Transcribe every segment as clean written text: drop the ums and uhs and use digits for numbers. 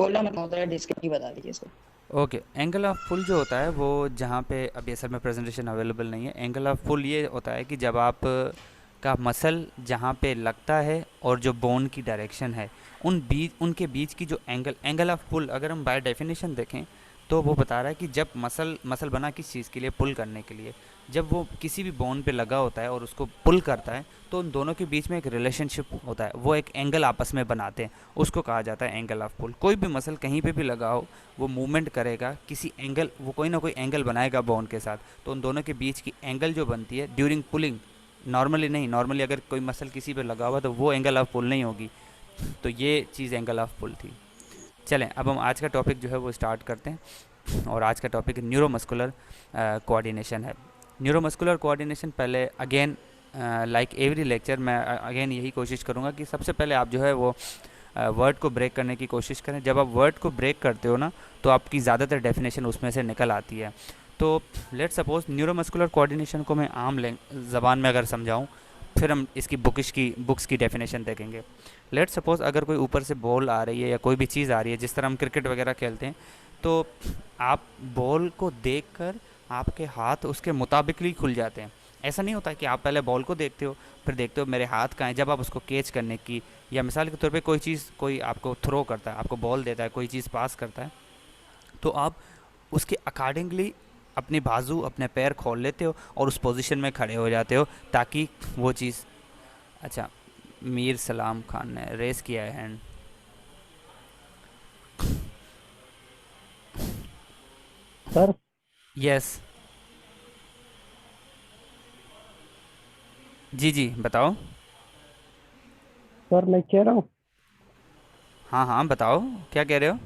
बोलना मत होता है, डिस्क ही बता दीजिए इसको। ओके, एंगल ऑफ पुल जो होता है वो जहाँ पे अभी असल में प्रेजेंटेशन अवेलेबल नहीं है। एंगल ऑफ पुल ये होता है कि जब आप का मसल जहाँ पे लगता है और जो बोन की डायरेक्शन है उनके बीच की जो एंगल ऑफ पुल, अगर हम बाय डेफिनेशन देखें तो वो बता रहा है कि जब मसल मसल बना किस चीज़ के लिए, पुल करने के लिए, जब वो किसी भी बोन पे लगा होता है और उसको पुल करता है तो उन दोनों के बीच में एक रिलेशनशिप होता है, वो एक एंगल आपस में बनाते हैं, उसको कहा जाता है एंगल ऑफ पुल। कोई भी मसल कहीं पे भी लगा हो वो मूवमेंट करेगा किसी एंगल, वो कोई ना कोई एंगल बनाएगा बोन के साथ, तो उन दोनों के बीच की एंगल जो बनती है ड्यूरिंग पुलिंग, नॉर्मली नहीं, नॉर्मली अगर कोई मसल किसी पे लगा हुआ तो वो एंगल ऑफ पुल नहीं होगी। तो ये चीज़ एंगल ऑफ पुल थी। चलें अब हम आज का टॉपिक जो है वो स्टार्ट करते हैं, और आज का टॉपिक न्यूरोमस्कुलर कोऑर्डिनेशन है। न्यूरोमस्कुलर कोऑर्डिनेशन, पहले अगेन लाइक एवरी लेक्चर मैं अगेन यही कोशिश करूँगा कि सबसे पहले आप जो है वो वर्ड को ब्रेक करने की कोशिश करें। जब आप वर्ड को ब्रेक करते हो ना तो आपकी ज़्यादातर डेफिनेशन उसमें से निकल आती है। तो लेट्स सपोज न्यूरोमस्कुलर कोऑर्डिनेशन को मैं आम ज़बान में अगर समझाऊँ, फिर हम इसकी बुक्स की डेफिनेशन देखेंगे। लेट्स सपोज अगर कोई ऊपर से बॉल आ रही है या कोई भी चीज़ आ रही है, जिस तरह हम क्रिकेट वगैरह खेलते हैं, तो आप बॉल को देखकर आपके हाथ उसके मुताबिकली खुल जाते हैं। ऐसा नहीं होता कि आप पहले बॉल को देखते हो फिर देखते हो मेरे हाथ कहाँ हैं। जब आप उसको कैच करने की, या मिसाल के तौर पे कोई चीज़, कोई आपको थ्रो करता है, आपको बॉल देता है, कोई चीज़ पास करता है, तो आप उसके अकॉर्डिंगली अपनी बाजू अपने पैर खोल लेते हो और उस पोजीशन में खड़े हो जाते हो ताकि वो चीज़। अच्छा, मीर सलाम खान ने रेस किया है हैंड। सर यस, जी जी बताओ। सर मैं कह रहा हूँ, हाँ हाँ बताओ, क्या कह रहे हो?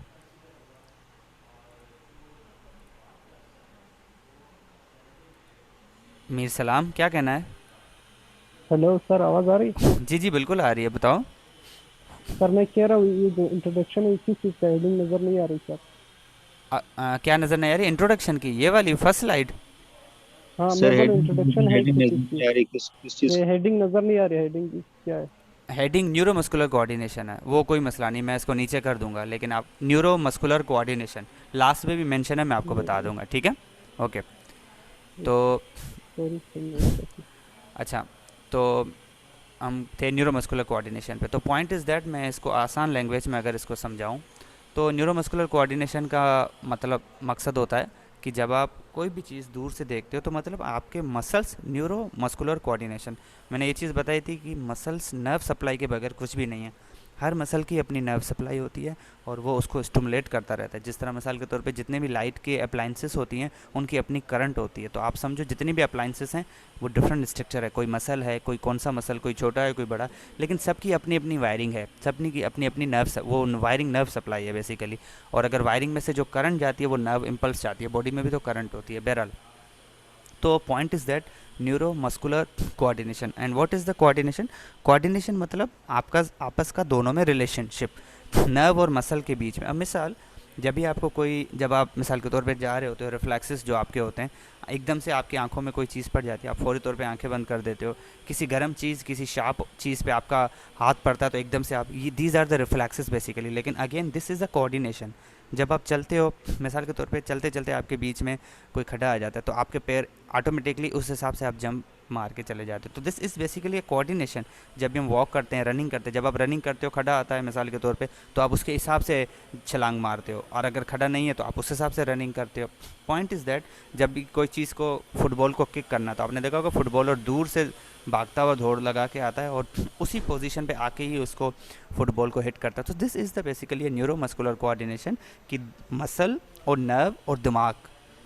मीर सलाम, क्या कहना है? हेलो सर, आवाज़ आ रही? जी जी बिल्कुल आ रही है, बताओ। सर मैं कह रहा हूँ, ये जो इंट्रोडक्शन है इसी चीज़ का हेडिंग नज़र नहीं आ रही सर। क्या नज़र नहीं आ रही? इंट्रोडक्शन की ये वाली फर्स्ट स्लाइड? हाँ सर मैं बोला इंट्रोडक्शन है हेडिंग किसी चीज़ की। नहीं आ रही, किस चीज ये की? हेडिंग नज़र नहीं आ रही, हेडिंग की क्या है? हेडिंग न्यूरोमस्कुलर कोऑर्डिनेशन है, वो कोई मसला नहीं, मैं इसको नीचे कर दूंगा, लेकिन आप न्यूरोमस्कुलर कोऑर्डिनेशन लास्ट में भी मेंशन है, मैं आपको बता दूंगा, ठीक है? ओके। तो सॉरी सर, नहीं आता थी। अच्छा, तो हम थे न्यूरोमस्कुलर कोऑर्डिनेशन पे। तो पॉइंट इज़ दैट, मैं इसको आसान लैंग्वेज में अगर इसको समझाऊं तो न्यूरोमस्कुलर कोऑर्डिनेशन का मतलब मकसद होता है कि जब आप कोई भी चीज़ दूर से देखते हो तो मतलब आपके मसल्स, न्यूरोमस्कुलर कोऑर्डिनेशन, मैंने ये चीज़ बताई थी कि मसल्स नर्व सप्लाई के बगैर कुछ भी नहीं है। हर मसल की अपनी नर्व सप्लाई होती है और वो उसको स्टिमुलेट करता रहता है। जिस तरह मिसाल के तौर पे जितने भी लाइट के अप्लाइंसेस होती हैं उनकी अपनी करंट होती है, तो आप समझो जितनी भी अप्लाइंसेस हैं वो डिफरेंट स्ट्रक्चर है। कोई मसल है, कोई कौन सा मसल, कोई छोटा है कोई बड़ा, लेकिन सबकी अपनी अपनी वायरिंग है, सबनी की अपनी अपनी नर्व, वो वायरिंग नर्व सप्लाई है बेसिकली। और अगर वायरिंग में से जो करंट जाती है वो नर्व इम्पल्स जाती है, बॉडी में भी तो करंट होती है बहरहाल। तो point is that neuromuscular coordination. And what is the coordination? Coordination मतलब आपका आपस का दोनों में रिलेशनशिप, नर्व और मसल के बीच में। अब मिसाल, जब भी आपको कोई, जब आप मिसाल के तौर पे जा रहे होते हो, रिफ्लेक्सेस जो आपके होते हैं, एकदम से आपकी आंखों में कोई चीज़ पड़ जाती है, आप फौरी तौर पे आंखें बंद कर देते हो। किसी गर्म चीज़, किसी शार्प चीज़ पे आपका हाथ पड़ता है तो एकदम से आप, ये these are the reflexes basically. लेकिन again this is a coordination. जब आप चलते हो, मिसाल के तौर पे चलते चलते आपके बीच में कोई खड्डा आ जाता है तो आपके पैर ऑटोमेटिकली उस हिसाब से आप जंप मार के चले जाते हो। तो this is basically A coordination. जब भी हम वॉक करते हैं, रनिंग करते हैं, जब आप रनिंग करते हो, खड्डा आता है मिसाल के तौर पे, तो आप उसके हिसाब से छलांग मारते हो, और अगर खड्डा नहीं है तो आप उस हिसाब से रनिंग करते हो। पॉइंट इज़ दैट, जब भी कोई चीज़ को, फुटबॉल को किक करना, तो आपने देखा होगा फुटबॉलर दूर से भागता हुआ दौड़ लगा के आता है और उसी पोजीशन पे आके ही उसको फुटबॉल को हिट करता है। तो this is the basically neuromuscular coordination, कि मसल और नर्व और दिमाग,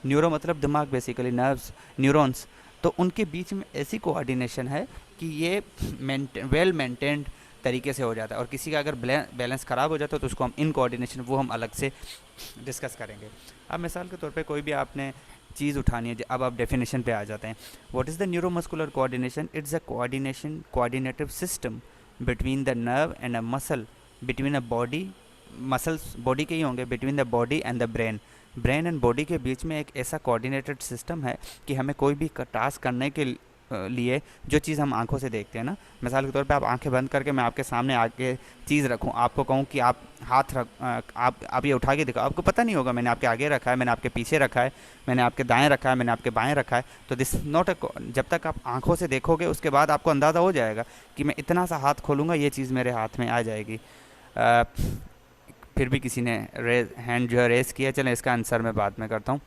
न्यूरो मतलब दिमाग बेसिकली, नर्व्स, न्यूरॉन्स, तो उनके बीच में ऐसी कोऑर्डिनेशन है कि ये वेल मेंटेन्ड तरीके से हो जाता है। और किसी का अगर बैलेंस ख़राब हो जाता है तो उसको हम इन कोऑर्डिनेशन, वो हम अलग से डिस्कस करेंगे। अब मिसाल के तौर पे कोई भी आपने चीज़ उठानी है, अब आप डेफिनेशन पे आ जाते हैं। What is the neuromuscular coordination? It's a coordinative system between the nerve and a muscle, between a body, muscles body के ही होंगे, between the body and the brain, brain and body के बीच में एक ऐसा कोऑर्डिनेटेड सिस्टम है कि हमें कोई भी टास्क करने के लिए जो चीज़ हम आंखों से देखते हैं ना, मिसाल के तौर पे आप आंखें बंद करके मैं आपके सामने आके चीज़ रखूं, आपको कहूं कि आप हाथ रख आप ये उठा के दिखाओ, आपको पता नहीं होगा मैंने आपके आगे रखा है, मैंने आपके पीछे रखा है, मैंने आपके दाएं रखा है, मैंने आपके बाएं रखा है। तो दिस नॉट अ, जब तक आप आंखों से देखोगे उसके बाद आपको अंदाज़ा हो जाएगा कि मैं इतना सा हाथ खोलूँगा ये चीज़ मेरे हाथ में आ जाएगी। फिर भी किसी ने हैंड जो है रेस किया, चलें इसका आंसर मैं बाद में करता हूँ।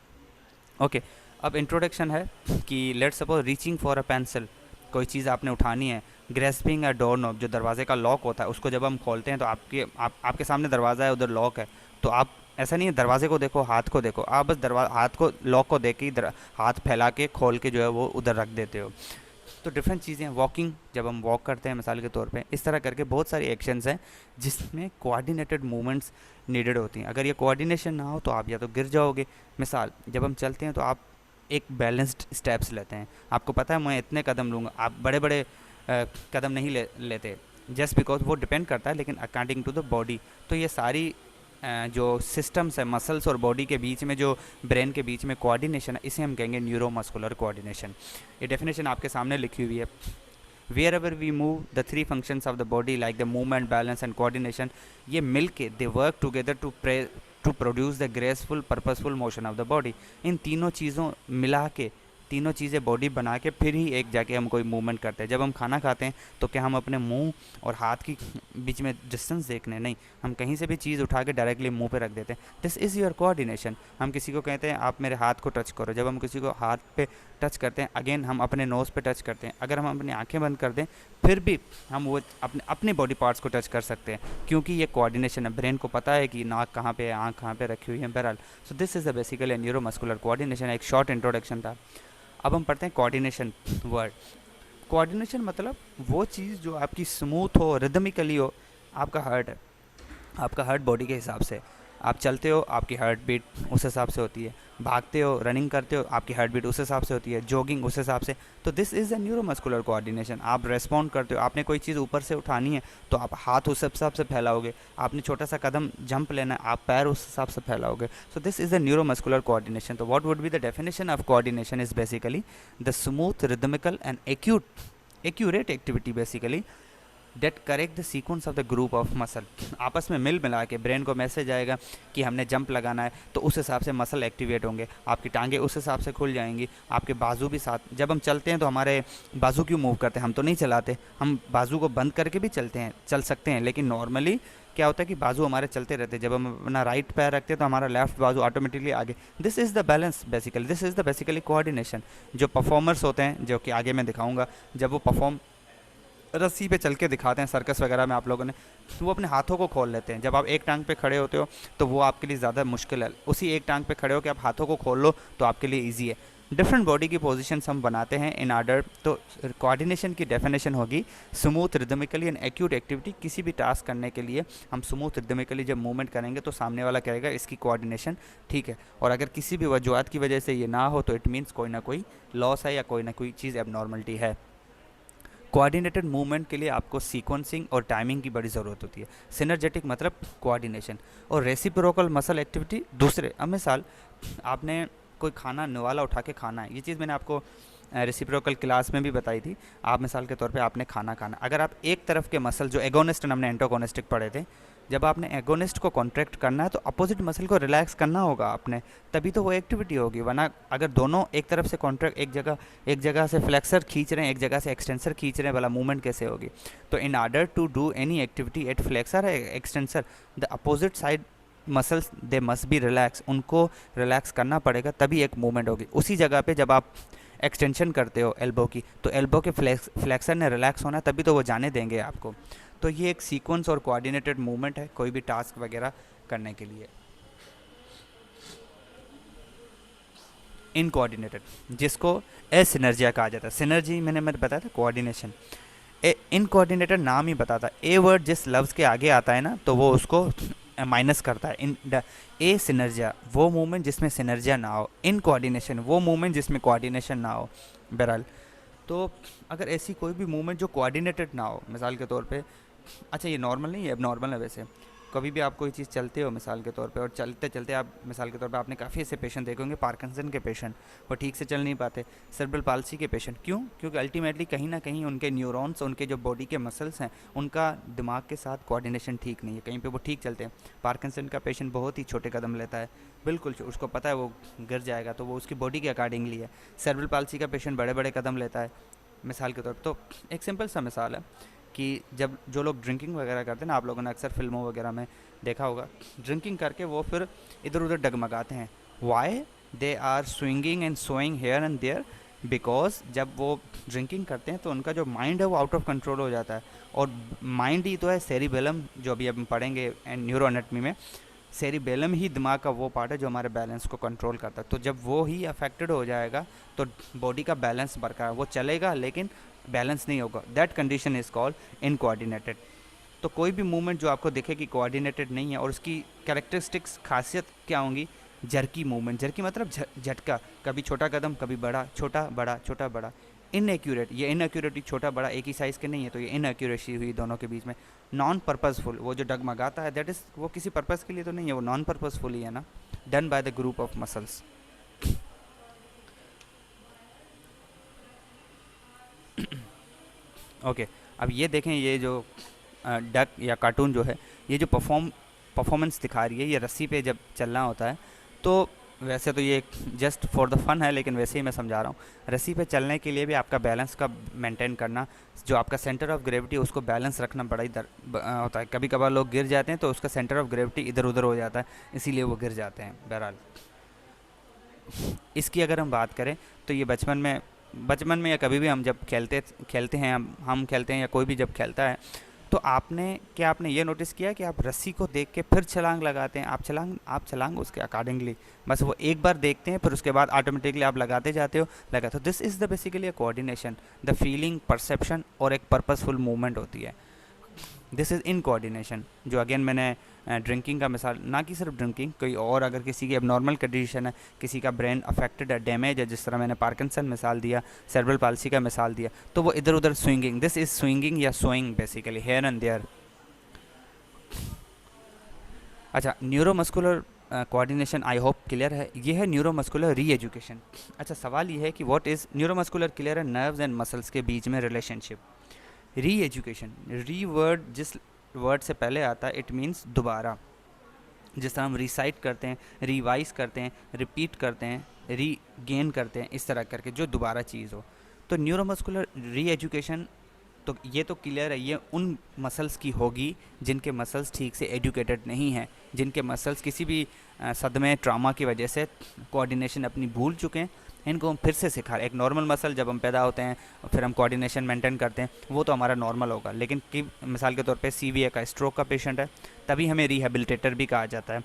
ओके, अब इंट्रोडक्शन है कि let's suppose reaching for a pencil, कोई चीज़ आपने उठानी है। ग्रेस्पिंग अ डोर नॉब, जो दरवाजे का लॉक होता है उसको जब हम खोलते हैं तो आपके सामने दरवाज़ा है, उधर लॉक है, तो आप ऐसा नहीं है दरवाजे को देखो हाथ को देखो, आप बस हाथ को लॉक को देख के हाथ फैला के खोल के जो है वो उधर रख देते हो। तो डिफरेंट चीज़ें हैं। वॉकिंग, जब हम वॉक करते हैं मिसाल के तौर पे, इस तरह करके बहुत सारी एक्शंस हैं जिसमें कोऑर्डिनेटेड मूवमेंट्स नीडेड होती हैं। अगर ये कोऑर्डिनेशन ना हो तो आप या तो गिर जाओगे। मिसाल, जब हम चलते हैं तो आप एक बैलेंस्ड स्टेप्स लेते हैं, आपको पता है मैं इतने कदम लूँगा, आप बड़े बड़े कदम नहीं लेते जस्ट बिकॉज वो डिपेंड करता है लेकिन अकॉर्डिंग टू द बॉडी। तो ये सारी जो सिस्टम्स है मसल्स और बॉडी के बीच में, जो ब्रेन के बीच में कोऑर्डिनेशन है, इसे हम कहेंगे न्यूरोमस्कुलर कोऑर्डिनेशन। ये डेफिनेशन आपके सामने लिखी हुई है। Wherever we move the three functions of the body like the movement, balance and coordination, ये मिल के they work together to produce the graceful purposeful motion of the body. इन तीनों चीज़ों मिला के, तीनों चीज़ें बॉडी बना के फिर ही एक जाके हम कोई मूवमेंट करते हैं। जब हम खाना खाते हैं तो क्या हम अपने मुंह और हाथ की बीच में डिस्टेंस देखने नहीं, हम कहीं से भी चीज़ उठा के डायरेक्टली मुंह पे रख देते हैं। This is your coordination. हम किसी को कहते हैं आप मेरे हाथ को टच करो, जब हम किसी को हाथ पे टच करते हैं अगेन हम अपने नोज़ पे टच करते हैं। अगर हम अपनी आंखें बंद कर दें फिर भी हम वो अपने बॉडी पार्ट्स को टच कर सकते हैं, क्योंकि ये कोऑर्डिनेशन है। ब्रेन को पता है कि नाक कहाँ पे है, आँख कहाँ पे रखी हुई है, बहरहाल। सो this is the basically neuromuscular coordination. एक शॉर्ट इंट्रोडक्शन था। अब हम पढ़ते हैं कोऑर्डिनेशन वर्ड। कोऑर्डिनेशन मतलब वो चीज़ जो आपकी स्मूथ हो, रिदमिकली हो। आपका हार्ट है, आपका हार्ट बॉडी के हिसाब से, आप चलते हो आपकी हार्ट बीट उस हिसाब से होती है, भागते हो रनिंग करते हो आपकी हार्ट बीट उस हिसाब से होती है, जॉगिंग उस हिसाब से। तो this is a neuromuscular coordination. आप रेस्पॉन्ड करते हो, आपने कोई चीज़ ऊपर से उठानी है तो आप हाथ उस हिसाब से फैलाओगे, आपने छोटा सा कदम जंप लेना है आप पैर उस हिसाब से फैलाओगे। So this is the neuromuscular coordination. तो what would be the definition of coordination is basically the smooth, rhythmical and accurate activity basically that correct the sequence of the group of muscle. आपस में मिल मिला के brain को message आएगा कि हमने jump लगाना है, तो उस हिसाब से मसल एक्टिवेट होंगे, आपकी टांगें उस हिसाब से खुल जाएंगी, आपके बाजू भी साथ। जब हम चलते हैं तो हमारे बाजू क्यों मूव करते हैं? हम तो नहीं चलाते, हम बाजू को बंद करके भी चल सकते हैं, लेकिन नॉर्मली क्या होता है कि बाजू हमारे चलते रहते हैं। जब हम अपना राइट पैर रखते हैं तो हमारा लेफ्ट बाजू ऑटोमेटिकली आगे। This is the balance basically, this is the basically coordination. जो परफॉर्मर्स होते हैं, जो कि आगे मैं दिखाऊंगा, जब वो परफॉर्म रस्सी पे चल के दिखाते हैं सर्कस वगैरह में आप लोगों ने, तो वो अपने हाथों को खोल लेते हैं। जब आप एक टांग पे खड़े होते हो तो वो आपके लिए ज़्यादा मुश्किल है, उसी एक टांग पे खड़े हो कि आप हाथों को खोल लो तो आपके लिए ईजी है। डिफरेंट बॉडी की पोजीशंस हम बनाते हैं इन आर्डर। तो कोऑर्डिनेशन की डेफिनेशन होगी smooth, rhythmically and acute activity. किसी भी टास्क करने के लिए हम स्मूथ, रिदमिकली जब मूवमेंट करेंगे तो सामने वाला कहेगा इसकी कोऑर्डिनेशन ठीक है, और अगर किसी भी वजूहत की वजह से ये ना हो तो इट मीन्स कोई ना कोई लॉस है या कोई ना कोई चीज़ एबनॉर्मलिटी है। कोऑर्डिनेटेड मूवमेंट के लिए आपको सीक्वेंसिंग और टाइमिंग की बड़ी ज़रूरत होती है। सिनर्जेटिक मतलब कोऑर्डिनेशन, और रेसिप्रोकल मसल एक्टिविटी दूसरे। अब मिसाल, आपने कोई खाना निवाला उठा के खाना है, ये चीज़ मैंने आपको रेसिप्रोकल क्लास में भी बताई थी। आप मिसाल के तौर पे आपने खाना खाना, अगर आप एक तरफ के मसल जो एगोनिस्ट, हमने एंटागोनिस्टिक पढ़े थे, जब आपने एगोनिस्ट को कॉन्ट्रैक्ट करना है तो अपोजिट मसल को रिलैक्स करना होगा आपने, तभी तो वो एक्टिविटी होगी। वरना अगर दोनों एक तरफ से कॉन्ट्रैक्ट, एक जगह से फ्लेक्सर खींच रहे हैं, एक जगह से एक्सटेंसर खींच रहे हैं, वाला मूवमेंट कैसे होगी? तो in order to do any activity at flexor है extensor, the opposite side muscles they must be relax, उनको रिलैक्स करना पड़ेगा तभी एक मूवमेंट होगी। उसी जगह पे जब आप एक्सटेंशन करते हो एल्बो की, तो एल्बो के फ्लेक्सर ने रिलैक्स होना, तभी तो वो जाने देंगे आपको। तो ये एक सीक्वेंस और कोऑर्डिनेटेड मूवमेंट है कोई भी टास्क वगैरह करने के लिए। इनकोऑर्डिनेटेड, जिसको एसिनर्जिया कहा जाता है। सिनर्जी मैंने बताया था, कोऑर्डिनेशन। इनकोऑर्डिनेटेड नाम ही बताता है। ए वर्ड जिस लफ्ज़ के आगे आता है ना तो वो उसको माइनस करता है। इन ए सिनर्जिया वो मूवमेंट जिसमें सिनर्जिया ना हो, इन कोऑर्डिनेशन वो मूवमेंट जिसमें कोऑर्डिनेशन ना हो। बहरहाल, तो अगर ऐसी कोई भी मूवमेंट जो कोऑर्डिनेटेड ना हो, मिसाल के तौर पे, अच्छा ये नॉर्मल नहीं है, अब नॉर्मल है वैसे, कभी भी आप कोई चीज़ चलते हो मिसाल के तौर पे, और चलते चलते आप मिसाल के तौर पे आपने काफ़ी ऐसे पेशेंट देखे होंगे, पार्किंसन के पेशेंट, वो ठीक से चल नहीं पाते, सेरेब्रल पाल्सी के पेशेंट, क्यों? क्योंकि अल्टीमेटली कहीं ना कहीं उनके न्यूरॉन्स, उनके जो बॉडी के मसल्स हैं, उनका दिमाग के साथ कोऑर्डिनेशन ठीक नहीं है, कहीं पे वो ठीक चलते हैं। पार्किंसन का पेशेंट बहुत ही छोटे कदम लेता है, बिल्कुल उसको पता है वो गिर जाएगा, तो वो उसकी बॉडी के अकॉर्डिंगली है। सेरेब्रल पाल्सी का पेशेंट बड़े बड़े कदम लेता है मिसाल के तौर पर। तो एक सिंपल सा मिसाल है कि जब जो लोग ड्रिंकिंग वगैरह करते हैं ना, आप लोगों ने अक्सर फिल्मों वगैरह में देखा होगा, ड्रिंकिंग करके वो फिर इधर उधर डगमगाते हैं। Why they are swinging and swaying here and there, because जब वो ड्रिंकिंग करते हैं तो उनका जो माइंड है वो आउट ऑफ कंट्रोल हो जाता है। और माइंड ही तो है सेरिबेलम, जो अभी हम पढ़ेंगे न्यूरो एनाटमी में, सेरिबेलम ही दिमाग का वो पार्ट है जो हमारे बैलेंस को कंट्रोल करता है। तो जब वो ही अफेक्टेड हो जाएगा तो बॉडी का बैलेंस बरकरार, वो चलेगा लेकिन बैलेंस नहीं होगा। That condition is called incoordinated. तो कोई भी मूवमेंट जो आपको दिखे कि कोऑर्डिनेटेड नहीं है, और उसकी कैरेक्टरिस्टिक्स खासियत क्या होंगी? Jerky movement. जर्की मतलब झटका, कभी छोटा कदम कभी बड़ा, छोटा बड़ा, छोटा बड़ा। इनएक्यूरेट, ये इनएक्यूरेटी छोटा बड़ा एक ही साइज़ के नहीं है, तो ये इनएक्यूरेसी हुई दोनों के बीच में। नॉन पर्पसफुल, वो जो डगमगाता है दैट इज़ वो किसी पर्पस के लिए तो नहीं है, वो नॉन पर्पसफुल ही है ना, done by the group of muscles. Okay अब ये देखें, ये जो डक या कार्टून जो है, ये जो परफॉर्मेंस दिखा रही है, ये रस्सी पे जब चलना होता है, तो वैसे तो ये जस्ट फॉर द फन है, लेकिन वैसे ही मैं समझा रहा हूँ। रस्सी पे चलने के लिए भी आपका बैलेंस का मेंटेन करना, जो आपका सेंटर ऑफ ग्रेविटी उसको बैलेंस रखना बड़ा ही होता है। कभी कभार लोग गिर जाते हैं तो उसका सेंटर ऑफ ग्रेविटी इधर उधर हो जाता है, इसीलिए वो गिर जाते हैं। बहरहाल इसकी अगर हम बात करें तो ये बचपन में या कभी भी हम जब खेलते हैं, हम खेलते हैं या कोई भी जब खेलता है, तो आपने ये नोटिस किया कि आप रस्सी को देख के फिर छलांग लगाते हैं? आप छलांग उसके अकॉर्डिंगली, बस वो एक बार देखते हैं फिर उसके बाद ऑटोमेटिकली आप लगाते जाते हो। तो this is the basically a coordination, the feeling, perception और एक पर्पसफुल मूवमेंट होती है। This is in coordination. जो अगेन मैंने ड्रिंकिंग का मिसाल, ना कि सिर्फ ड्रिंकिंग, कोई और अगर किसी की एबनॉर्मल कंडीशन है, किसी का ब्रेन अफेक्टेड है, डैमेज है, जिस तरह मैंने पार्किंसन मिसाल दिया, सेरेब्रल पाल्सी का मिसाल दिया, तो वो इधर उधर स्विंगिंग, दिस इज़ स्विंगिंग या swaying basically, here and there. अच्छा, neuromuscular coordination I hope clear है। ये है न्यूरोमस्कुलर री एजुकेशन। अच्छा, सवाल ये है कि व्हाट इज़ न्यूरोमस्कुलर, क्लियर है, नर्व्स एंड मसल्स के बीच में रिलेशनशिप। री एजुकेशन, री वर्ड जिस वर्ड से पहले आता है, इट मीन्स दोबारा। जिस तरह हम रिसाइट करते हैं, रिवाइज करते हैं, रिपीट करते हैं, रीगेन करते हैं, इस तरह करके जो दोबारा चीज़ हो। तो न्यूरोमस्कुलर री एजुकेशन, तो ये तो क्लियर है, ये उन मसल्स की होगी जिनके मसल्स ठीक से एजुकेटेड नहीं हैं, जिनके मसल्स किसी भी सदमे, ट्रामा की वजह से कोऑर्डिनेशन अपनी भूल चुके हैं। इनको हम फिर से सिखा रहे हैं। एक नॉर्मल मसल जब हम पैदा होते हैं फिर हम कोऑर्डिनेशन मेंटेन करते हैं, वो तो हमारा नॉर्मल होगा। लेकिन कि मिसाल के तौर पे सीवीए का स्ट्रोक का पेशेंट है, तभी हमें रिहेबिलिटेटर भी कहा जाता है।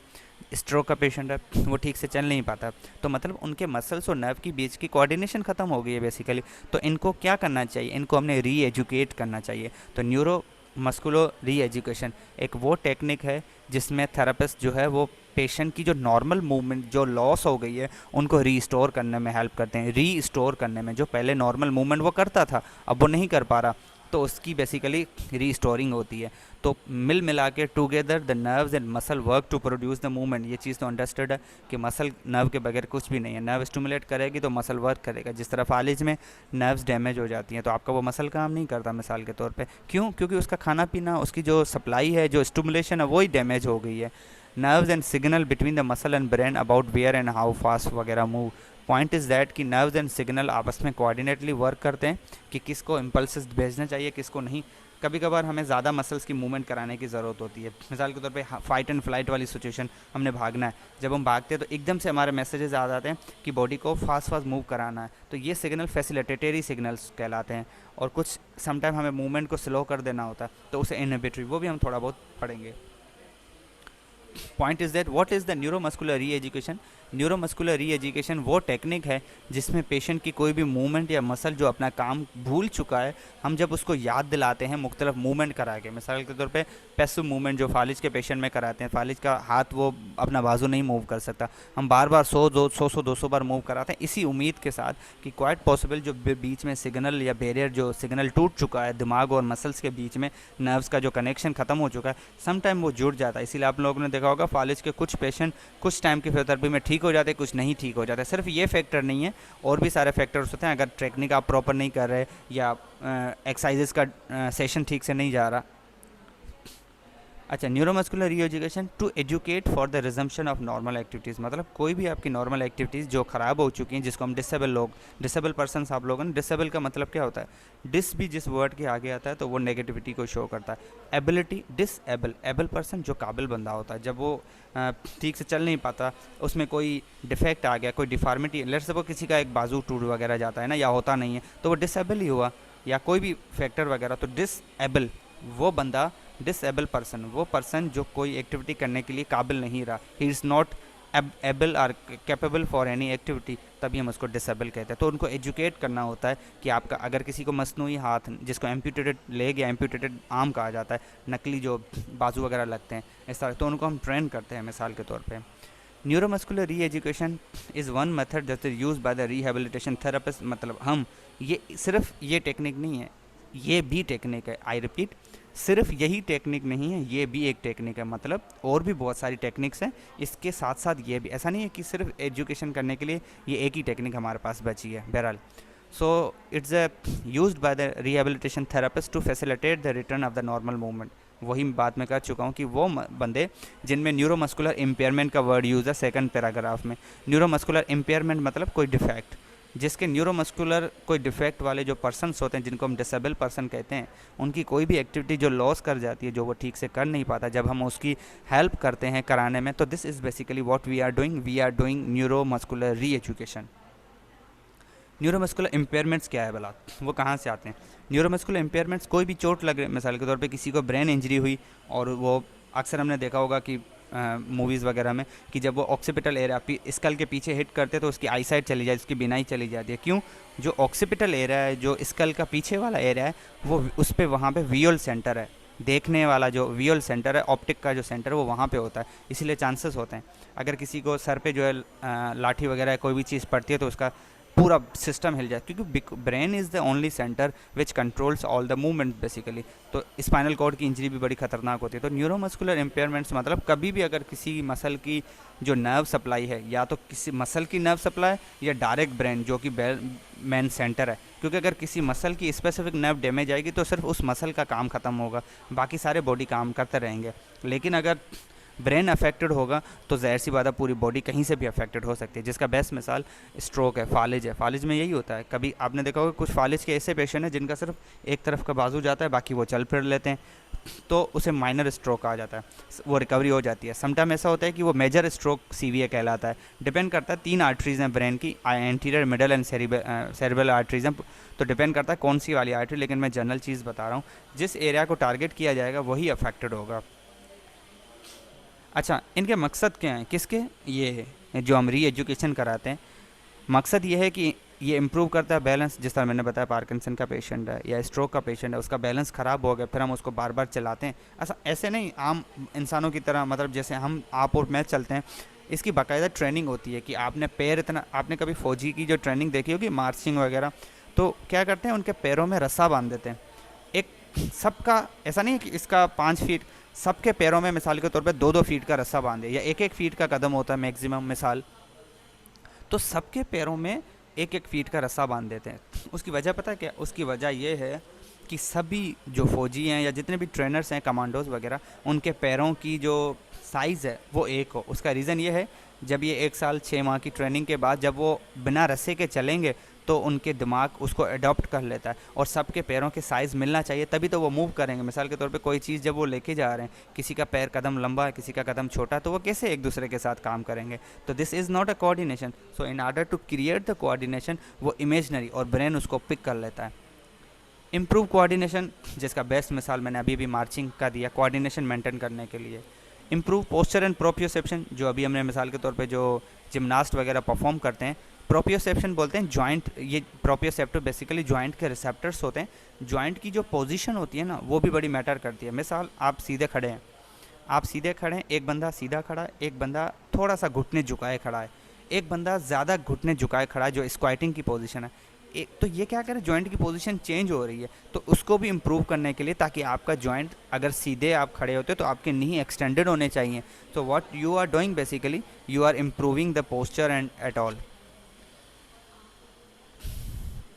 स्ट्रोक का पेशेंट है, वो ठीक से चल नहीं पाता, तो मतलब उनके मसल्स और नर्व की बीच की कोऑर्डिनेशन ख़त्म हो गई है बेसिकली। तो इनको क्या करना चाहिए? इनको हमने री एजुकेट करना चाहिए। तो न्यूरो मस्कुलो री एजुकेशन एक वो टेक्निक है जिसमें थेरेपिस्ट जो है वो पेशेंट की जो नॉर्मल मूवमेंट जो लॉस हो गई है उनको रीस्टोर करने में हेल्प करते हैं। रीस्टोर करने में, जो पहले नॉर्मल मूवमेंट वो करता था अब वो नहीं कर पा रहा, तो उसकी बेसिकली रीस्टोरिंग होती है। तो मिला के together the nerves and muscle work to produce the movement. ये चीज़ तो अंडरस्टूड है कि मसल नर्व के बगैर कुछ भी नहीं है। नर्व स्टिमुलेट करेगी तो मसल वर्क करेगा। जिस तरह फालिज में नर्व्स डैमेज हो जाती हैं तो आपका वो मसल काम नहीं करता मिसाल के तौर पे। क्यों? क्योंकि उसका खाना पीना, उसकी जो सप्लाई है, जो स्टिमुलेशन है, वही डैमेज हो गई है। Nerves and signal between the muscle and brain about where and how fast वगैरह मूव। पॉइंट इज़ दैट कि नर्व्स एंड सिग्नल आपस में कोऑर्डिनेटली वर्क करते हैं कि किसको इम्पल्सेस भेजना चाहिए, किसको नहीं। कभी कभार हमें ज़्यादा मसल्स की मूवमेंट कराने की ज़रूरत होती है। मिसाल के तौर पे फाइट एंड फ्लाइट वाली सिचुएशन, हमने भागना है, जब हम भागते हैं तो एकदम से हमारे मैसेजेस आ जाते हैं कि बॉडी को फास्ट मूव कराना है, तो ये सिग्नल फैसिलिटेटरी सिग्नल्स कहलाते हैं। और कुछ समटाइम हमें मूवमेंट को स्लो कर देना होता है तो उसे इनहिबिटरी, वो भी हम थोड़ा बहुत पढ़ेंगे। Point is that what is the neuromuscular re education, neuromuscular re education वो टेक्निक है जिसमें पेशेंट की कोई भी मूवमेंट या मसल जो अपना काम भूल चुका है, हम जब उसको याद दिलाते हैं मुख्तलिफ मूवमेंट करा के, मिसाल के तौर पे पैसिव मूवमेंट जो फालिज के पेशेंट में कराते हैं, फालिज का हाथ वो अपना बाजू नहीं मूव कर सकता, हम बार बार 100-200 बार मूव कराते हैं इसी उम्मीद के साथ कि क्वाइट पॉसिबल जो बीच में सिग्नल या बैरियर जो सिग्नल टूट चुका है दिमाग और मसल्स के बीच में, नर्व्स का जो कनेक्शन ख़त्म हो चुका है, सम टाइम वो जुड़ जाता है। इसीलिए आप लोगों ने देखा होगा फालिज के कुछ पेशेंट कुछ टाइम की फिजियोथेरेपी में ठीक हो जाते हैं, कुछ नहीं ठीक हो जाते। सिर्फ ये फैक्टर नहीं है, और भी सारे फैक्टर्स होते हैं। अगर टेक्निक आप प्रॉपर नहीं कर रहे या एक्सरसाइजेस का सेशन ठीक से नहीं जा रहा। अच्छा, neuromuscular reeducation to educate for the resumption of normal activities, मतलब कोई भी आपकी नॉर्मल एक्टिविटीज़ जो ख़राब हो चुकी हैं, जिसको हम डिसेबल पर्सनस आप लोगों ने, डिसेबल का मतलब क्या होता है, डिस भी जिस वर्ड के आगे आता है तो वो नेगेटिविटी को शो करता है। एबिलिटी, डिसेबल, एबल पर्सन जो काबिल बंदा होता है, जब वो ठीक से चल नहीं पाता, उसमें कोई डिफेक्ट आ गया, कोई डिफॉर्मिटी, लेट्स सपोज किसी का एक बाजू टूट वगैरह जाता है ना, या होता नहीं है, तो वो डिसेबल ही हुआ, या कोई भी फैक्टर वगैरह, तो डिसेबल वो बंदा, डिसेबल पर्सन वो पर्सन जो कोई एक्टिविटी करने के लिए काबिल नहीं रहा, ही इज़ नॉट एबल और कैपेबल फॉर एनी एक्टिविटी, तभी हम उसको डिसेबल कहते हैं। तो उनको एजुकेट करना होता है कि आपका अगर किसी को मसनूई हाथ, जिसको एम्प्यूटेटेड लेग या एम्प्यूटेटेड आर्म कहा जाता है, नकली जो बाजू वगैरह लगते हैं इस तरह, तो उनको हम ट्रेन करते हैं मिसाल के तौर पे। Neuromuscular re education is one method that is used by the rehabilitation therapist, मतलब हम ये सिर्फ ये टेक्निक नहीं है, ये भी टेक्निक है। आई रिपीट, सिर्फ यही टेक्निक नहीं है, ये भी एक टेक्निक है, मतलब और भी बहुत सारी टेक्निक्स हैं इसके साथ साथ ये भी। ऐसा नहीं है कि सिर्फ एजुकेशन करने के लिए ये एक ही टेक्निक हमारे पास बची है। बहरहाल, so it's used by the rehabilitation therapist to facilitate the return of the normal movement. वही बात मैं कर चुका हूँ कि वो बंदे जिनमें न्यूरोमस्कुलर इम्पेयरमेंट का वर्ड यूज़ है सेकंड पैराग्राफ में। न्यूरोमस्कुलर इम्पेयरमेंट मतलब कोई डिफेक्ट, जिसके न्यूरोमस्कुलर कोई डिफेक्ट वाले जो पर्सनस होते हैं, जिनको हम डिसेबल पर्सन कहते हैं, उनकी कोई भी एक्टिविटी जो लॉस कर जाती है, जो वो ठीक से कर नहीं पाता, जब हम उसकी हेल्प करते हैं कराने में, तो this is basically what we are doing neuromuscular re education. Neuromuscular impairments क्या है भला, वो कहाँ से आते हैं? न्यूरोमस्कुलर इम्पेयरमेंट्स कोई भी चोट लग रही, मिसाल के तौर पे किसी को ब्रेन इंजरी हुई, और वो अक्सर हमने देखा होगा कि मूवीज़ वगैरह में कि जब वो ऑक्सीपिटल एरिया स्कल के पीछे हिट करते तो उसकी आईसाइट चली जाती है, उसकी बिनाई चली जाती है। क्यों? जो ऑक्सीपिटल एरिया है, जो स्कल का पीछे वाला एरिया है, वो उस पर वहाँ पे विजुअल सेंटर है, देखने वाला जो विजुअल सेंटर है, ऑप्टिक का जो सेंटर है, वो वहाँ पे होता है। इसीलिए चांसेस होते हैं अगर किसी को सर पे जो है लाठी वगैरह कोई भी चीज़ पड़ती है तो उसका पूरा सिस्टम हिल जाए, क्योंकि brain is the only centre which controls all the movement basically. तो स्पाइनल कॉर्ड की इंजरी भी बड़ी खतरनाक होती है। तो न्यूरोमस्कुलर इम्पेयरमेंट्स मतलब कभी भी अगर किसी मसल की जो नर्व सप्लाई है, या तो किसी मसल की नर्व सप्लाई या डायरेक्ट ब्रेन जो कि मेन सेंटर है, क्योंकि अगर किसी मसल की स्पेसिफिक नर्व डैमेज आएगी तो सिर्फ उस मसल का काम ख़त्म होगा, बाकी सारे बॉडी काम करते रहेंगे। लेकिन अगर ब्रेन अफेक्टेड होगा तो ज़ाहिर सी बात है पूरी बॉडी कहीं से भी अफेक्टेड हो सकती है, जिसका बेस्ट मिसाल स्ट्रोक है, फालिज है। फालिज में यही होता है, कभी आपने देखा होगा कुछ फालिज के ऐसे पेशेंट हैं जिनका सिर्फ एक तरफ का बाजू जाता है, बाकी वो चल फिर लेते हैं, तो उसे माइनर स्ट्रोक कहा जाता है, वो रिकवरी हो जाती है। समटाइम ऐसा होता है कि वो मेजर स्ट्रोक सीवीए कहलाता है। डिपेंड करता है, 3 आर्टरीज़ हैं ब्रेन की, anterior, middle and cerebral arteries हैं, तो डिपेंड करता है कौन सी वाली आर्टरी, लेकिन मैं जनरल चीज़ बता रहा हूँ, जिस एरिया को टारगेट किया जाएगा वही अफेक्टेड होगा। अच्छा, इनके मकसद क्या हैं, किसके? ये है जो हम री एजुकेशन कराते हैं, मकसद ये है कि ये इम्प्रूव करता है बैलेंस। जिस तरह मैंने बताया पार्किंसन का पेशेंट है या स्ट्रोक का पेशेंट है, उसका बैलेंस ख़राब हो गया, फिर हम उसको बार बार चलाते हैं। ऐसे नहीं आम इंसानों की तरह, मतलब जैसे हम आप और मैं चलते हैं, इसकी बाकायदा ट्रेनिंग होती है कि आपने पैर इतना, आपने कभी फ़ौजी की जो ट्रेनिंग देखी होगी मार्चिंग वगैरह, तो क्या करते हैं उनके पैरों में रस्सा बांध देते हैं। एक सबका ऐसा नहीं है कि इसका 5 फीट, सबके पैरों में मिसाल के तौर पे 2-2 फीट का रस्सा बांधे, या 1-1 फीट का कदम होता है मैक्सिमम मिसाल, तो सबके पैरों में 1-1 फीट का रस्सा बांध देते हैं। उसकी वजह पता है क्या? उसकी वजह यह है कि सभी जो फ़ौजी हैं या जितने भी ट्रेनर्स हैं, कमांडोज़ वगैरह, उनके पैरों की जो साइज़ है वो एक हो। उसका रीज़न ये है, जब ये 1 साल 6 माह की ट्रेनिंग के बाद जब वो बिना रस्से के चलेंगे तो उनके दिमाग उसको अडॉप्ट कर लेता है, और सबके पैरों के साइज़ मिलना चाहिए, तभी तो वो मूव करेंगे। मिसाल के तौर पे कोई चीज़ जब वो लेके जा रहे हैं, किसी का पैर कदम लंबा है, किसी का कदम छोटा, तो वो कैसे एक दूसरे के साथ काम करेंगे? तो this is not a coordination. So in order to create the coordination, वो इमेजनरी और ब्रेन उसको पिक कर लेता है। इम्प्रूव कोऑर्डिनेशन, जिसका बेस्ट मिसाल मैंने अभी भी मार्चिंग का दिया, कोऑर्डिनेशन मेंटेन करने के लिए। इम्प्रूव पोस्चर एंड प्रोप्रियोसेप्शन, जो अभी हमने मिसाल के तौर पे जो जिमनास्ट वगैरह परफॉर्म करते हैं, प्रोप्रियोसेप्शन बोलते हैं जॉइंट, ये प्रोप्रियोसेप्टिव बेसिकली जॉइंट के रिसेप्टर्स होते हैं। जॉइंट की जो पोजीशन होती है ना वो भी बड़ी मैटर करती है। मिसाल आप सीधे खड़े हैं, एक बंदा सीधा खड़ा है, एक बंदा थोड़ा सा घुटने झुकाए खड़ा है, एक बंदा ज़्यादा घुटने झुकाए खड़ा है जो स्क्वाटिंग की पोजीशन है। तो ये क्या करें, जॉइंट की पोजीशन चेंज हो रही है, तो उसको भी इम्प्रूव करने के लिए, ताकि आपका जॉइंट अगर सीधे आप खड़े होते तो आपके नी एक्सटेंडेड होने चाहिए। So what you are doing basically, you are improving the posture and at all.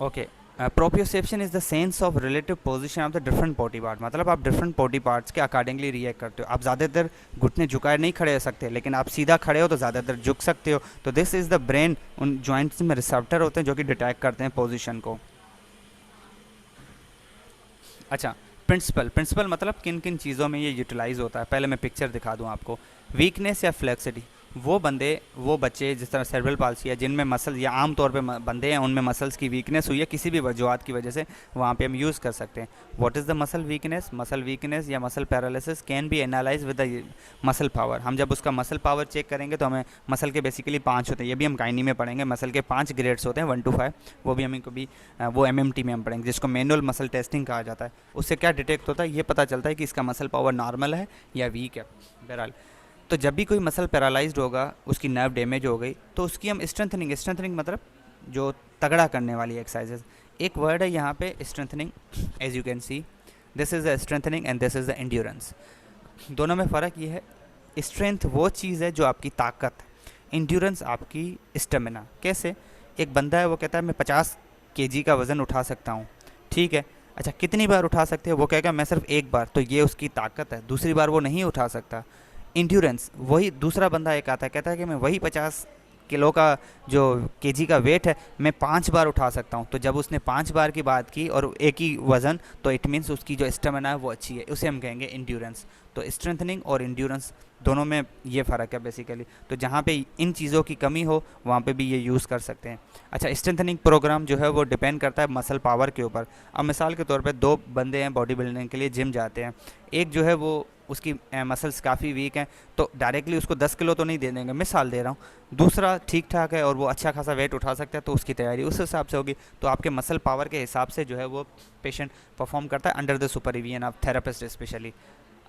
Okay, proprioception is the sense of relative position of the different body part, मतलब आप डिफरेंट बॉडी पार्ट्स के accordingly react करते हो। आप ज़्यादातर घुटने झुकाए नहीं खड़े हो सकते, लेकिन आप सीधा खड़े हो तो ज़्यादातर झुक सकते हो। तो दिस इज़ द ब्रेन, उन जॉइंट्स में रिसेप्टर होते हैं जो कि डिटेक्ट करते हैं पोजीशन को। अच्छा, प्रिंसिपल मतलब किन किन चीज़ों में ये यूटिलाइज होता है, पहले मैं पिक्चर दिखा दूँ आपको। वीकनेस या फ्लेक्सिटी, वो बच्चे जिस तरह सेरेब्रल पाल्सी है जिनमें मसल, या आम तौर पे बंदे हैं उनमें मसल्स की वीकनेस हुई है किसी भी वजूहत की वजह से, वहाँ पे हम यूज़ कर सकते हैं। What is the muscle weakness या muscle paralysis can be analyse with the muscle power. हम जब उसका मसल पावर चेक करेंगे तो हमें मसल के बेसिकली 5 होते हैं, ये भी हम गायनी में पढ़ेंगे। मसल के 5 ग्रेड्स होते हैं 1 to 5, वो भी हमें कभी वो MMT में हम पढ़ेंगे, जिसको मैनुअल मसल टेस्टिंग कहा जाता है। उससे क्या डिटेक्ट होता है, ये पता चलता है कि इसका मसल पावर नॉर्मल है या वीक है। बहरहाल, तो जब भी कोई मसल पैरालाइज्ड होगा, उसकी नर्व डैमेज हो गई, तो उसकी हम स्ट्रेंथनिंग मतलब जो तगड़ा करने वाली एक्सरसाइजेज, एक वर्ड है यहाँ पे strengthening, as you can see this is the strengthening and this is the endurance. दोनों में फ़र्क ये है, स्ट्रेंथ वो चीज़ है जो आपकी ताकत, एंड्योरेंस आपकी स्टेमिना। कैसे, एक बंदा है वो कहता है मैं 50 kg का वज़न उठा सकता हूँ, ठीक है, अच्छा कितनी बार उठा सकते हैं, वो कहेगा मैं सिर्फ एक बार, तो ये उसकी ताकत है। दूसरी बार वो नहीं उठा सकता। इंड्योरेंस, वही दूसरा बंदा एक आता है कहता है कि मैं वही 50 किलो का जो केजी का वेट है मैं 5 बार उठा सकता हूँ। तो जब उसने 5 बार की बात की और एक ही वज़न, तो इट मीन्स उसकी जो स्टेमिना है वो अच्छी है, उसे हम कहेंगे इंड्योरेंस। तो स्ट्रेंथनिंग और इंड्योरेंस दोनों में ये फ़र्क है बेसिकली। तो जहाँ पे इन चीज़ों की कमी हो वहाँ पे भी ये यूज़ कर सकते हैं। अच्छा, स्ट्रेंथनिंग प्रोग्राम जो है वो डिपेंड करता है मसल पावर के ऊपर। अब मिसाल के तौर पे 2 बंदे हैं बॉडी बिल्डिंग के लिए जिम जाते हैं, एक जो है वो उसकी मसल्स काफ़ी वीक हैं, तो डायरेक्टली उसको 10 किलो तो नहीं दे देंगे, मिसाल दे रहा हूँ। दूसरा ठीक ठाक है और वो अच्छा खासा वेट उठा सकता है, तो उसकी तैयारी उस हिसाब से होगी। तो आपके मसल पावर के हिसाब से जो है वो पेशेंट परफॉर्म करता है under the supervision of therapist specially.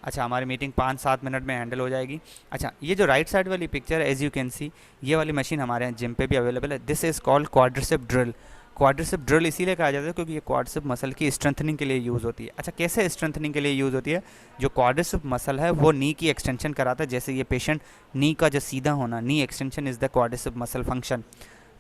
अच्छा, हमारी मीटिंग 5-7 मिनट में हैंडल हो जाएगी। अच्छा, ये जो राइट साइड वाली पिक्चर है, एज यू कैन सी, ये वाली मशीन हमारे यहाँ जिम पे भी अवेलेबल है। This is called quadricep drill. Quadricep drill इसीलिए कहा जाता है क्योंकि ये क्वाड्रिसेप मसल की स्ट्रेंथनिंग के लिए यूज़ होती है। अच्छा, कैसे स्ट्रेंथनिंग के लिए यूज़ होती है, जो क्वाड्रिसेप मसल है वो नी की एक्सटेंशन कराता है। जैसे ये पेशेंट नी का जो सीधा होना, knee extension is the quadricep muscle function.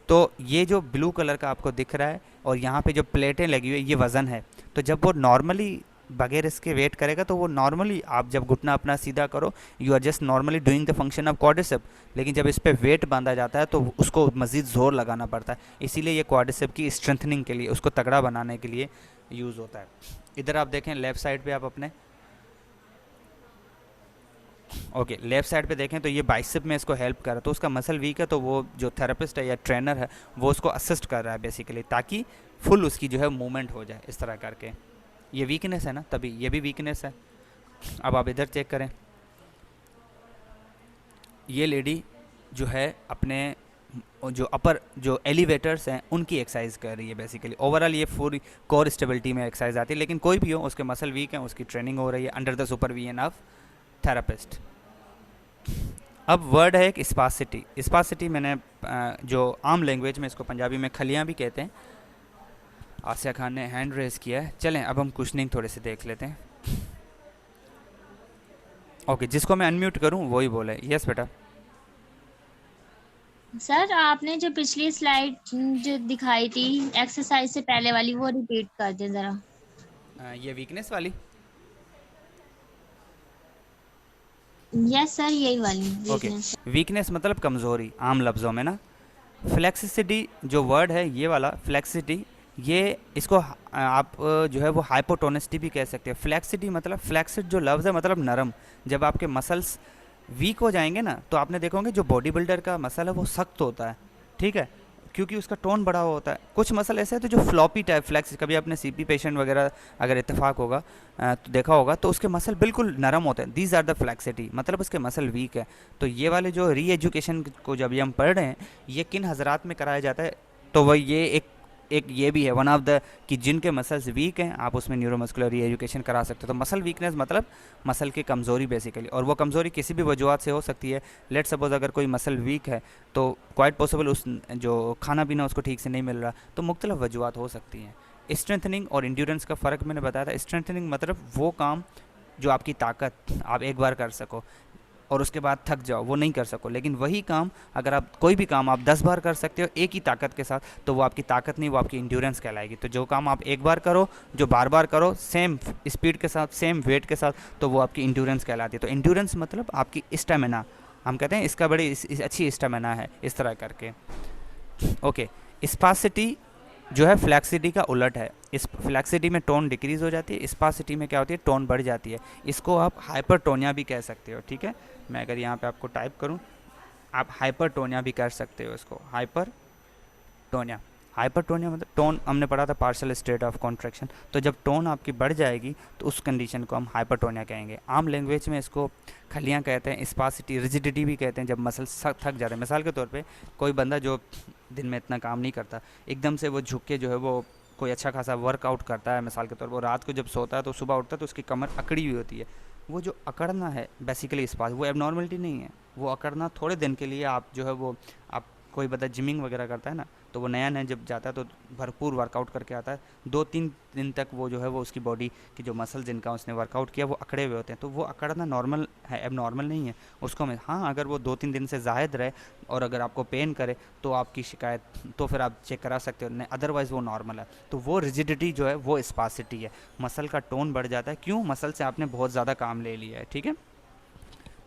तो ये जो ब्लू कलर का आपको दिख रहा है और यहाँ पे जो प्लेटें लगी हुई है ये वज़न है। तो जब वो नॉर्मली बगैर इसके वेट करेगा तो वो नॉर्मली, आप जब घुटना अपना सीधा करो, you are just normally doing the function of quadricep. लेकिन जब इस पे वेट बांधा जाता है तो उसको मज़ीद ज़ोर लगाना पड़ता है, इसीलिए ये क्वाड्रिसेप की स्ट्रेंथनिंग के लिए, उसको तगड़ा बनाने के लिए यूज़ होता है। इधर आप देखें लेफ़्ट साइड पे, आप अपने ओके लेफ़्ट साइड पे देखें तो ये बाइसेप में इसको हेल्प कर रहा है। तो उसका मसल वीक है तो वो जो थेरेपिस्ट है या ट्रेनर है वो उसको असिस्ट कर रहा है बेसिकली, ताकि फुल उसकी जो है मूवमेंट हो जाए इस तरह करके। ये वीकनेस है ना, तभी ये भी वीकनेस है। अब आप इधर चेक करें, ये लेडी जो है अपने जो अपर जो एलिवेटर्स हैं उनकी एक्सरसाइज कर रही है बेसिकली। ओवरऑल ये पूरी कोर स्टेबिलिटी में एक्सरसाइज आती है, लेकिन कोई भी हो उसके मसल वीक हैं, उसकी ट्रेनिंग हो रही है under the supervision of therapist. अब वर्ड है एक स्पासिटी। स्पासिटी मैंने जो आम लैंग्वेज में इसको पंजाबी में खलियाँ भी कहते हैं। आसिया खान ने हैंड रेज किया है, चलें अब हम क्वेश्चनिंग थोड़े से देख लेते हैं। ओके, जिसको मैं अनम्यूट करूं वही बोले। यस बेटा। सर आपने जो पिछली स्लाइड जो दिखाई थी एक्सरसाइज से पहले वाली, वो रिपीट कर दें जरा। ये वीकनेस वाली? यस सर, यही वाली ओके, वीकनेस मतलब कमज़ोरी आम लफ्ज़ों में ना। फ्लेक्सिसिटी जो वर्ड है ये वाला फ्लेक्सिसिटी, ये इसको आप जो है वो हाइपोटोनिसिटी भी कह सकते हैं। फ्लेक्सिटी मतलब, फ्लेक्सिड जो लफ्ज़ है मतलब नरम। जब आपके मसल्स वीक हो जाएंगे ना तो आपने देखोगे जो बॉडी बिल्डर का मसल है वो सख्त होता है, ठीक है, क्योंकि उसका टोन बड़ा हुआ होता है। कुछ मसल ऐसे है तो जो फ्लॉपी टाइप फ्लैक्स, कभी आपने सीपी पेशेंट वगैरह अगर इत्तेफाक होगा तो देखा होगा, तो उसके मसल बिल्कुल नरम होते हैं। दीज आर द फ्लैक्सिटी, मतलब उसके मसल वीक है। तो ये वाले जो री एजुकेशन को जब ये हम पढ़ रहे हैं, ये किन हजरात में कराया जाता है, तो वह ये एक ये भी है वन ऑफ द कि जिनके मसल्स वीक हैं आप उसमें न्यूरोमस्कुलर री एजुकेशन करा सकते हो। तो मसल वीकनेस मतलब मसल की कमज़ोरी बेसिकली, और वो कमज़ोरी किसी भी वजूहत से हो सकती है। लेट सपोज अगर कोई मसल वीक है तो क्वाइट पॉसिबल उस जो खाना पीना उसको ठीक से नहीं मिल रहा, तो मुख्तलिफ वजूहत हो सकती हैं। स्ट्रेंथनिंग और इंड्योरेंस का फ़र्क मैंने बताया था। स्ट्रेंथनिंग मतलब वो काम जो आपकी ताकत आप एक बार कर सको और उसके बाद थक जाओ, वो नहीं कर सको। लेकिन वही काम अगर आप कोई भी काम आप 10 बार कर सकते हो एक ही ताकत के साथ, तो वो आपकी ताकत नहीं, वो आपकी इंड्योरेंस कहलाएगी। तो जो काम आप एक बार करो, जो बार बार करो सेम स्पीड के साथ, सेम वेट के साथ, तो वो आपकी इंड्योरेंस कहलाती है। तो इंड्योरेंस मतलब आपकी स्टेमिना, हम कहते हैं इसका बड़ी अच्छी स्टेमिना है, इस तरह करके। ओके, स्पासिटी जो है फ्लैक्सिटी का उलट है। इस फ्लैक्सिटी में टोन डिक्रीज़ हो जाती है, स्पासिटी में क्या होती है, टोन बढ़ जाती है। इसको आप हाइपरटोनिया भी कह सकते हो, ठीक है। मैं अगर यहाँ पे आपको टाइप करूँ, आप हाइपरटोनिया भी कर सकते हो इसको, हाइपरटोनिया। हाइपरटोनिया मतलब टोन, हमने पढ़ा था पार्शियल स्टेट ऑफ कॉन्ट्रैक्शन। तो जब टोन आपकी बढ़ जाएगी तो उस कंडीशन को हम हाइपरटोनिया कहेंगे। आम लैंग्वेज में इसको खलियाँ कहते हैं, स्पासिटी, रिजिडिटी भी कहते हैं, जब मसल थक जाते हैं। मिसाल के तौर पे कोई बंदा जो दिन में इतना काम नहीं करता, एकदम से वो झुक के जो है वो कोई अच्छा खासा वर्कआउट करता है, मिसाल के तौर पर रात को जब सोता है तो सुबह उठता है तो उसकी कमर अकड़ी हुई होती है। वो जो अकड़ना है बेसिकली स्पास, वो एबनॉर्मलिटी नहीं है। वो अकड़ना थोड़े दिन के लिए आप जो है वो, आप कोई बंदा जिमिंग वगैरह करता है ना, तो वो नया नया जब जाता है तो भरपूर वर्कआउट करके आता है, 2-3 दिन तक वो जो है वो उसकी बॉडी की जो मसल जिनका उसने वर्कआउट किया वो अकड़े हुए होते हैं। तो वो अकड़ना नॉर्मल है, एबनॉर्मल नहीं है उसको में। हाँ, अगर वो 2-3 दिन से ज़ायद रहे और अगर आपको पेन करे तो आपकी शिकायत, तो फिर आप चेक करा सकते हो, नहीं अदरवाइज़ वो नॉर्मल है। तो वो रिजिडिटी जो है वो स्पासिटी है, मसल का टोन बढ़ जाता है। क्यों? मसल से आपने बहुत ज़्यादा काम ले लिया है, ठीक है।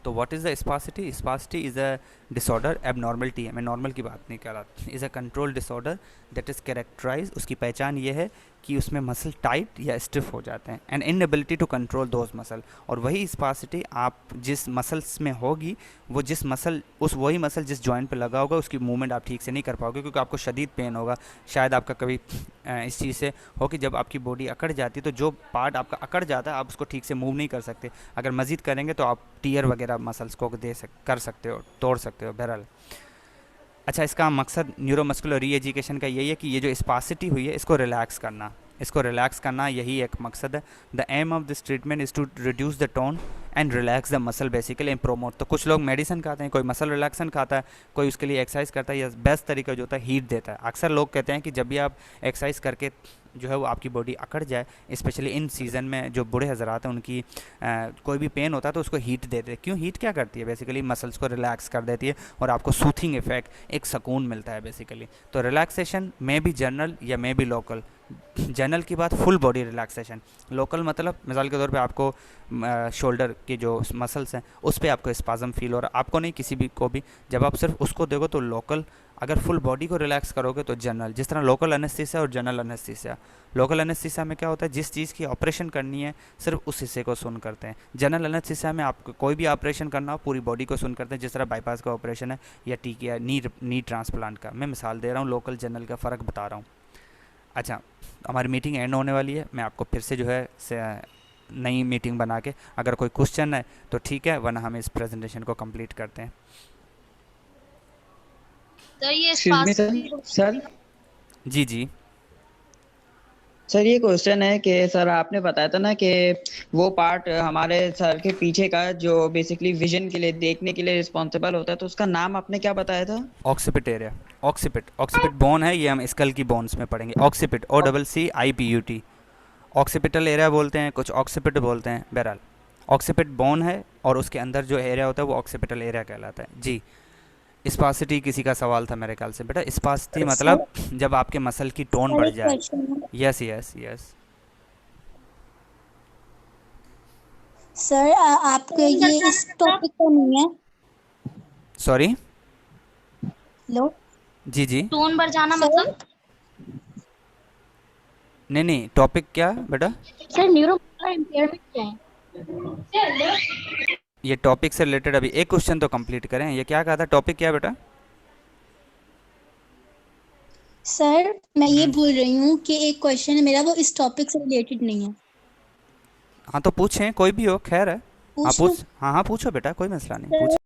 तो what is the spasticity? Spasticity is a disorder, abnormality है, मैं नॉर्मल की बात नहीं कर रहा। Is a control disorder that is characterise, उसकी पहचान ये है कि उसमें मसल टाइट या स्टिफ हो जाते हैं, and inability to control those muscle. और वही स्पासिटी आप जिस मसल्स में होगी, वो जिस मसल, उस वही मसल जिस जॉइंट पे लगा होगा उसकी मूवमेंट आप ठीक से नहीं कर पाओगे, क्योंकि आपको शदीद पेन होगा। शायद आपका कभी इस चीज़ से हो कि जब आपकी बॉडी अकड़ जाती है तो जो पार्ट आपका अकड़ जाता है आप उसको ठीक से मूव नहीं कर सकते। अगर मज़ीद करेंगे तो आप टीयर वगैरह मसल्स को कर सकते हो, तोड़ सकते हो। बहरहाल, अच्छा, इसका मकसद न्यूरोमस्कुलर री एजुकेशन का यही है कि ये जो स्पासिटी हुई है इसको रिलैक्स करना, इसको रिलैक्स करना, यही एक मकसद है। The aim of this treatment is to reduce the tone and relax the muscle basically and promote. तो कुछ लोग मेडिसिन खाते हैं, कोई मसल रिलैक्सन खाता है, कोई उसके लिए एक्सरसाइज करता है, या बेस्ट तरीका जो होता है हीट देता है। अक्सर लोग कहते हैं कि जब भी आप एक्सरसाइज करके जो है वो आपकी बॉडी अकड़ जाए, स्पेशली इन सीज़न में जो बूढ़े हजरात हैं उनकी कोई भी पेन होता है तो उसको हीट देते हैं। क्यों? हीट क्या करती है? बेसिकली मसल्स को रिलैक्स कर देती है और आपको सूथिंग इफेक्ट, एक सुकून मिलता है बेसिकली। तो रिलैक्सेशन में भी जनरल या में भी लोकल। जनरल की बात फुल बॉडी रिलैक्सेशन, लोकल मतलब मिसाल के तौर पे आपको शोल्डर के जो मसल्स हैं उस पर आपको स्पाज़म फील हो रहा है, आपको नहीं, किसी भी को भी, जब आप सिर्फ उसको देखो तो लोकल। अगर फुल बॉडी को रिलैक्स करोगे तो जनरल। जिस तरह लोकल एनेस्थीसिया और जनरल एनेस्थीसिया, लोकल एनेस्थीसिया में क्या होता है, जिस चीज़ की ऑपरेशन करनी है सिर्फ उस हिस्से को सुन करते हैं। जनरल एनेस्थीसिया में आपको कोई भी ऑपरेशन करना हो पूरी बॉडी को सुन करते हैं, जिस तरह बाईपास का ऑपरेशन है या टीके या नी ट्रांसप्लांट का। मैं मिसाल दे रहा हूँ, लोकल जनरल का फ़र्क बता रहा हूँ। अच्छा, हमारी मीटिंग एंड होने वाली है, मैं आपको फिर से जो है नई मीटिंग बना के, अगर कोई क्वेश्चन है तो ठीक है, वरना हम इस प्रेजेंटेशन को कंप्लीट करते हैं। तो ये Excuse me, सर जी जी सर ये क्वेश्चन है कि सर आपने बताया था ना कि वो पार्ट हमारे सर के पीछे का जो बेसिकली विजन के लिए, देखने के लिए रिस्पॉन्सिबल होता है, तो उसका नाम आपने क्या बताया था? ऑक्सीपिट एरिया। ऑक्सीपिट बोन है, ये हम स्कल की बोन्स में पढ़ेंगे। ऑक्सीपिट, OCCIPUT, ऑक्सीपिटल एरिया बोलते हैं, कुछ ऑक्सीपिट बोलते हैं। बहरहाल ऑक्सीपिट बोन है और उसके अंदर जो एरिया होता है वो ऑक्सीपिटल एरिया कहलाता है। जी, स्पासिटी किसी का सवाल था मेरे ख्याल से। बेटा स्पासिटी मतलब जब आपके मसल की टोन बढ़ जाए। यस यस यस सर आपके ये इस टॉपिक का नहीं है। सॉरी, हेलो, जी जी, टोन बढ़ जाना मतलब नहीं, टॉपिक क्या बेटा? सर न्यूरोमस्कुलर इम्पेयरमेंट क्या है? ये टॉपिक से रिलेटेड अभी एक क्वेश्चन तो कंप्लीट करें। ये क्या कहा था, टॉपिक क्या है बेटा? सर मैं ये हम्म। बोल रही हूँ कि एक क्वेश्चन है मेरा, वो इस टॉपिक से रिलेटेड नहीं है। हाँ तो पूछें, कोई भी हो, खैर है। हाँ पूछ लूँ हाँ हाँ, पूछो बेटा, कोई मसला नहीं, सर? पूछ।